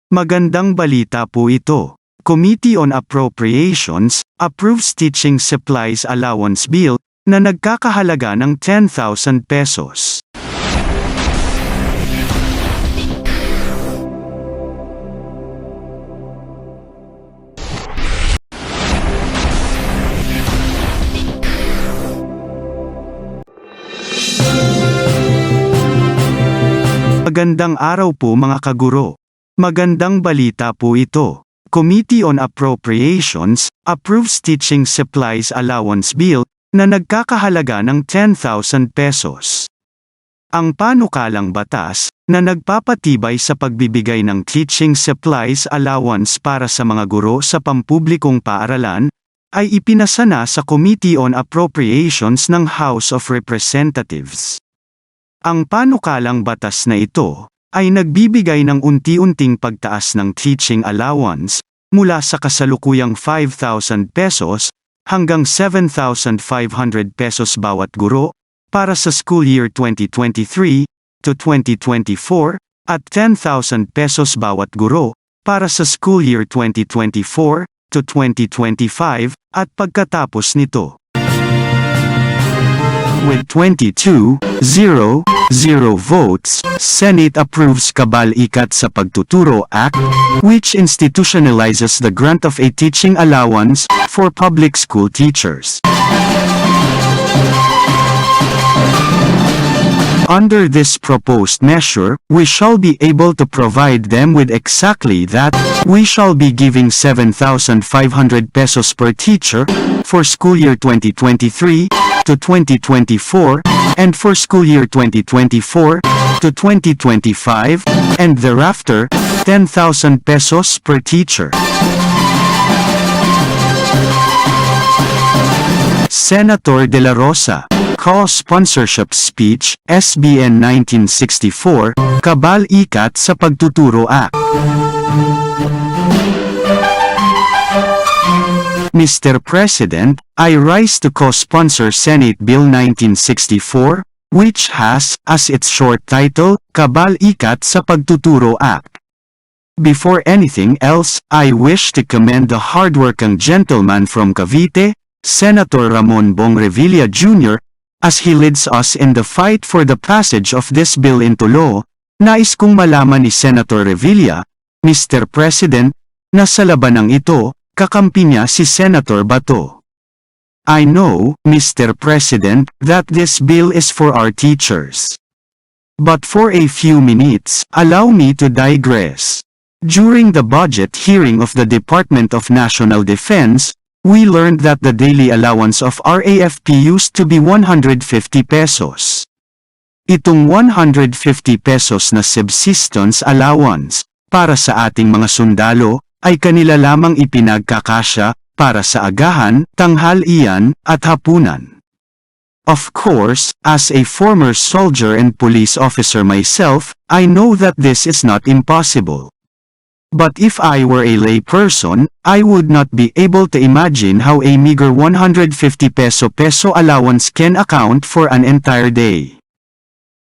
Magandang balita po ito. Committee on Appropriations approves teaching supplies allowance bill na nagkakahalaga ng 10,000 pesos. Magandang araw po mga kaguro. Magandang balita po ito. Committee on Appropriations approves teaching supplies allowance bill na nagkakahalaga ng 10,000 pesos. Ang panukalang batas na nagpapatibay sa pagbibigay ng teaching supplies allowance para sa mga guro sa pampublikong paaralan ay ipinasa na sa Committee on Appropriations ng House of Representatives. Ang panukalang batas na ito ay nagbibigay ng unti-unting pagtaas ng teaching allowance mula sa kasalukuyang 5,000 pesos hanggang 7,500 pesos bawat guro para sa school year 2023 to 2024 at 10,000 pesos bawat guro para sa school year 2024 to 2025 at pagkatapos nito. With 22-0-0 votes, Senate approves Kabal-Ikat sa Pagtuturo Act, which institutionalizes the grant of a teaching allowance for public school teachers. Under this proposed measure, we shall be able to provide them with exactly that. We shall be giving 7,500 pesos per teacher for school year 2023 to 2024, and for school year 2024 to 2025, and thereafter, 10,000 pesos per teacher. Senator De La Rosa, Co-Sponsorship Speech, SBN 1964, Kabal-Ikat sa Pagtuturo Act. Mr. President, I rise to co-sponsor Senate Bill 1964, which has, as its short title, Kabal-Ikat sa Pagtuturo Act. Before anything else, I wish to commend the hardworking gentleman from Cavite, Senator Ramon Bong Revilla Jr., as he leads us in the fight for the passage of this bill into law. Nais kong malaman ni Senator Revilla, Mr. President, na sa labanang ito, kakampi niya si Senator Bato. I know, Mr. President, that this bill is for our teachers. But for a few minutes, allow me to digress. During the budget hearing of the Department of National Defense, we learned that the daily allowance of RAFP used to be 150 pesos. Itong 150 pesos na subsistence allowance, para sa ating mga sundalo, ay kanila lamang ipinagkakasya para sa agahan, tanghalian, at hapunan. Of course, as a former soldier and police officer myself, I know that this is not impossible. But if I were a lay person, I would not be able to imagine how a meager 150 peso allowance can account for an entire day.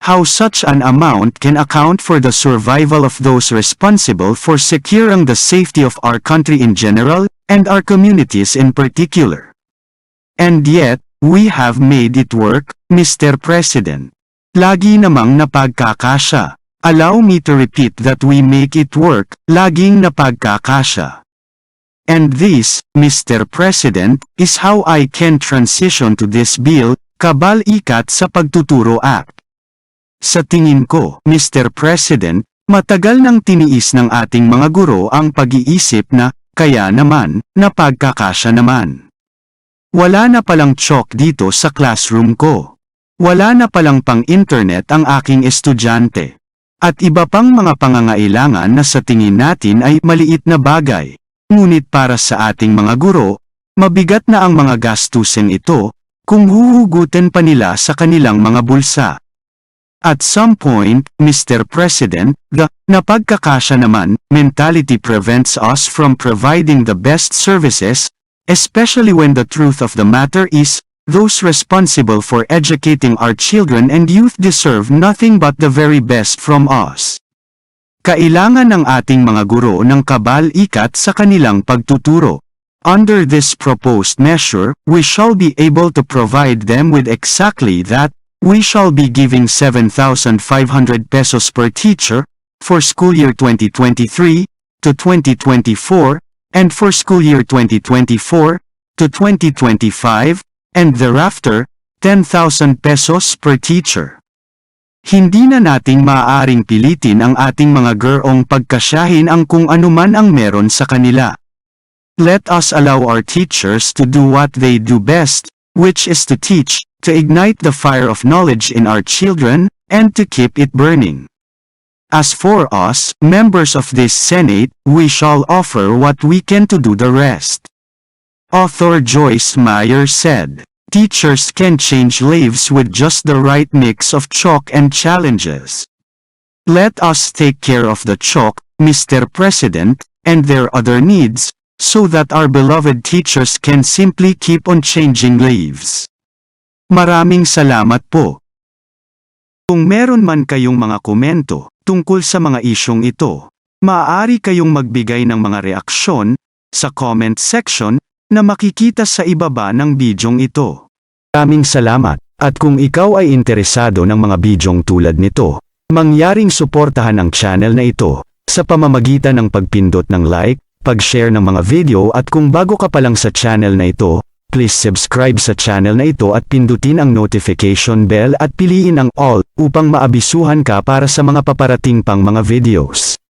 How such an amount can account for the survival of those responsible for securing the safety of our country in general, and our communities in particular. And yet, we have made it work, Mr. President. Lagi namang napagkakasya. Allow me to repeat that we make it work, laging napagkakasya. And this, Mr. President, is how I can transition to this bill, Kabal-Ikat sa Pagtuturo Act. Sa tingin ko, Mr. President, matagal nang tiniis ng ating mga guro ang pag-iisip na, kaya naman, napagkakasya naman. Wala na palang chalk dito sa classroom ko. Wala na palang pang-internet ang aking estudyante. At iba pang mga pangangailangan na sa tingin natin ay maliit na bagay. Ngunit para sa ating mga guro, mabigat na ang mga gastusin ito, kung huhugutin pa nila sa kanilang mga bulsa. At some point, Mr. President, the napagkakasya naman mentality prevents us from providing the best services, especially when the truth of the matter is, those responsible for educating our children and youth deserve nothing but the very best from us. Kailangan ng ating mga guro ng kabal-ikat sa kanilang pagtuturo. Under this proposed measure, we shall be able to provide them with exactly that. We shall be giving 7,500 pesos per teacher for school year 2023 to 2024 and for school year 2024 to 2025 and thereafter 10,000 pesos per teacher. Hindi na nating maaaring pilitin ang ating mga gurong pagkasyahin ang kung anuman ang meron sa kanila. Let us allow our teachers to do what they do best, which is to teach, to ignite the fire of knowledge in our children, and to keep it burning. As for us, members of this Senate, we shall offer what we can to do the rest. Author Joyce Meyer said, "Teachers can change lives with just the right mix of chalk and challenges. Let us take care of the chalk, Mr. President, and their other needs, so that our beloved teachers can simply keep on changing lives." Maraming salamat po. Kung meron man kayong mga komento tungkol sa mga isyong ito, maaari kayong magbigay ng mga reaksyon sa comment section na makikita sa ibaba ng bidyong ito. Maraming salamat, at kung ikaw ay interesado ng mga bidyong tulad nito, mangyaring suportahan ang channel na ito sa pamamagitan ng pagpindot ng like, pag-share ng mga video at kung bago ka pa lang sa channel na ito, please subscribe sa channel na ito at pindutin ang notification bell at piliin ang all upang maabisuhan ka para sa mga paparating pang mga videos.